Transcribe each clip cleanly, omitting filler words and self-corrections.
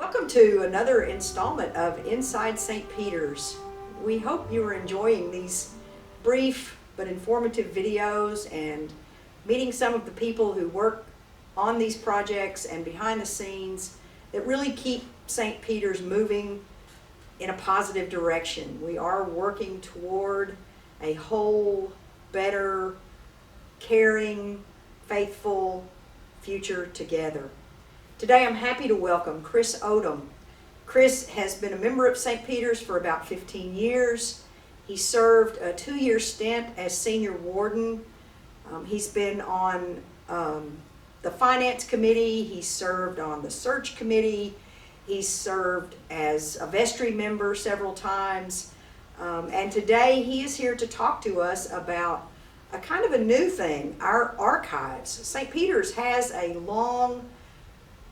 Welcome to another installment of Inside St. Peter's. We hope you are enjoying these brief but informative videos and meeting some of the people who work on these projects and behind the scenes that really keep St. Peter's moving in a positive direction. We are working toward a whole, better, caring, faithful future together. Today I'm happy to welcome Chris Odom. Chris has been a member of St. Peter's for about 15 years. He served a 2-year stint as senior warden. He's been on the finance committee. He served on the search committee. He's served as a vestry member several times. And today he is here to talk to us about a kind of a new thing, our archives. St. Peter's has a long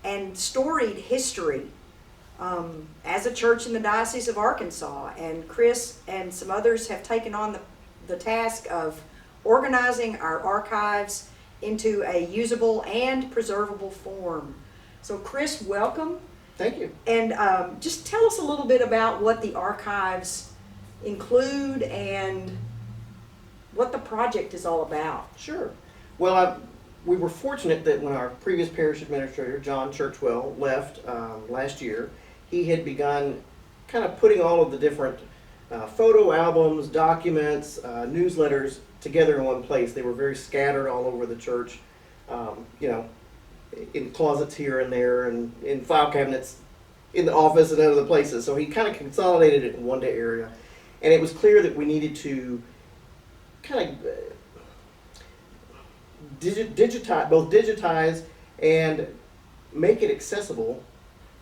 and storied history as a church in the Diocese of Arkansas, and Chris and some others have taken on the task of organizing our archives into a usable and preservable form. So Chris, welcome. Thank you. And just tell us a little bit about what the archives include and what the project is all about. Sure. Well, we were fortunate that when our previous parish administrator, John Churchwell, left last year, he had begun kind of putting all of the different photo albums, documents, newsletters together in one place. They were very scattered all over the church, in closets here and there and in file cabinets in the office and other places. So he kind of consolidated it in one area. And it was clear that we needed to kind of digitize and make it accessible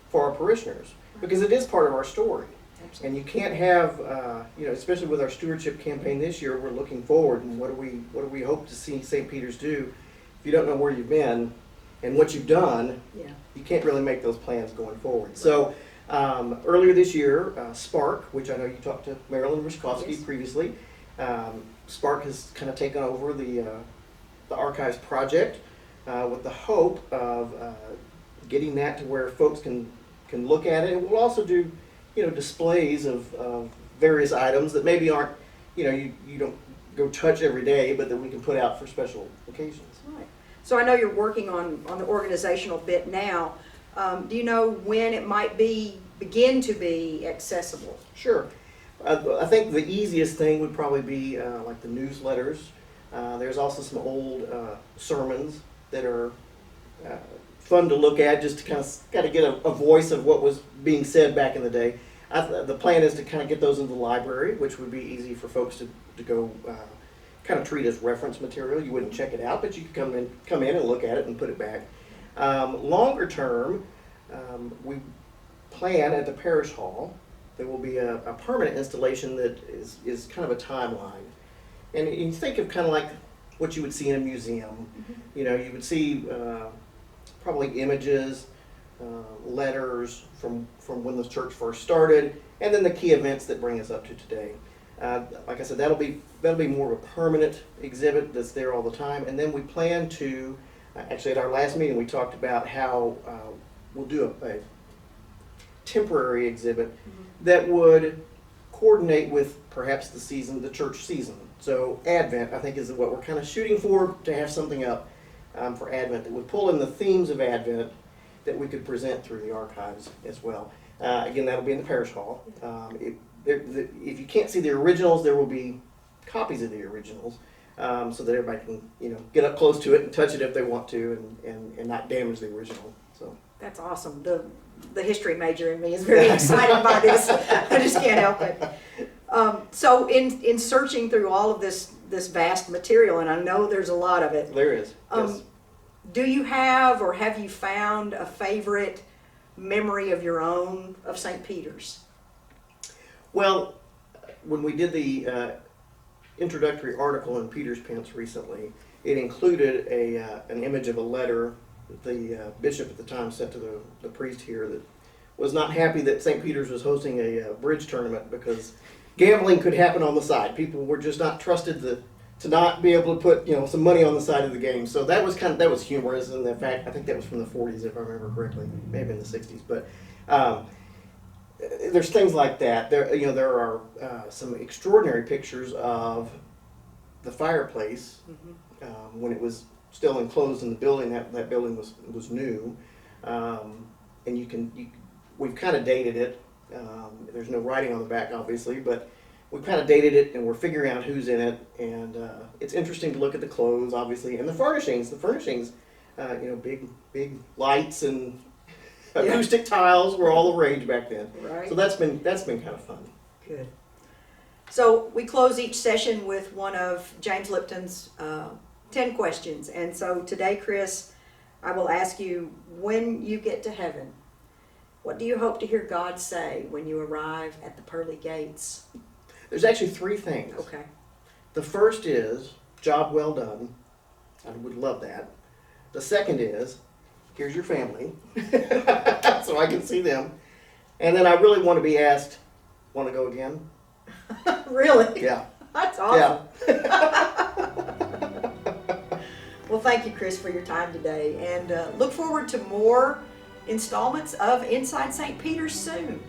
for our parishioners, because it is part of our story. Absolutely. And you can't have, especially with our stewardship campaign this year, we're looking forward and what do we hope to see St. Peter's do. If you don't know where you've been and what you've done, you can't really make those plans going forward. Right. So earlier this year, Spark, which I know you talked to Marilyn Ryszkowski previously, Spark has kind of taken over the archives project with the hope of getting that to where folks can look at it. And we'll also do displays of various items that maybe aren't you don't go touch every day, but that we can put out for special occasions. Right. So I know you're working on the organizational bit now. Do you know when it might begin to be accessible? Sure. I think the easiest thing would probably be like the newsletters. There's also some old sermons that are fun to look at, just to kind of get a voice of what was being said back in the day. The plan is to kind of get those into the library, which would be easy for folks to go kind of treat as reference material. You wouldn't check it out, but you could come in and look at it and put it back. Longer term, we plan at the parish hall, there will be a permanent installation that is kind of a timeline. And you think of kind of like what you would see in a museum. Mm-hmm. You would see probably images, letters from when the church first started, and then the key events that bring us up to today. Like I said, that'll be more of a permanent exhibit that's there all the time. And then we plan to, actually at our last meeting we talked about how we'll do a temporary exhibit that would coordinate with perhaps the church season. So Advent, I think, is what we're kind of shooting for, to have something up for Advent that would pull in the themes of Advent that we could present through the archives as well. Again, that'll be in the parish hall. If you can't see the originals, there will be copies of the originals, so that everybody can get up close to it and touch it if they want to, and not damage the original. So that's awesome. The history major in me is very excited by this. I just can't help it. So in searching through all of this vast material, and I know there's a lot of it. There is. Yes. Do you have or have you found a favorite memory of your own of St. Peter's? Well, when we did the introductory article in Peter's Pence recently, it included an image of a letter that the bishop at the time sent to the priest here that was not happy that St. Peter's was hosting a bridge tournament because gambling could happen on the side. People were just not trusted to not be able to put some money on the side of the game. So that was humorous, and in fact I think that was from the 40s if I remember correctly, maybe in the 60s. But there's things like that. There are some extraordinary pictures of the fireplace when it was still enclosed in the building. That building was new, and we've kind of dated it. There's no writing on the back, obviously, but we kind of dated it, and we're figuring out who's in it. And it's interesting to look at the clothes, obviously, and the furnishings. Big lights and acoustic tiles were all the rage back then. Right. So that's been kind of fun. Good. So we close each session with one of James Lipton's 10 questions. And so today, Chris, I will ask you, when you get to heaven, what do you hope to hear God say when you arrive at the pearly gates? There's actually 3 things. Okay. The first is, job well done. I would love that. The second is, here's your family, so I can see them. And then I really want to be asked, want to go again? Really? Yeah. That's awesome. Yeah. Well, thank you, Chris, for your time today. And look forward to more installments of Inside St. Peter's soon.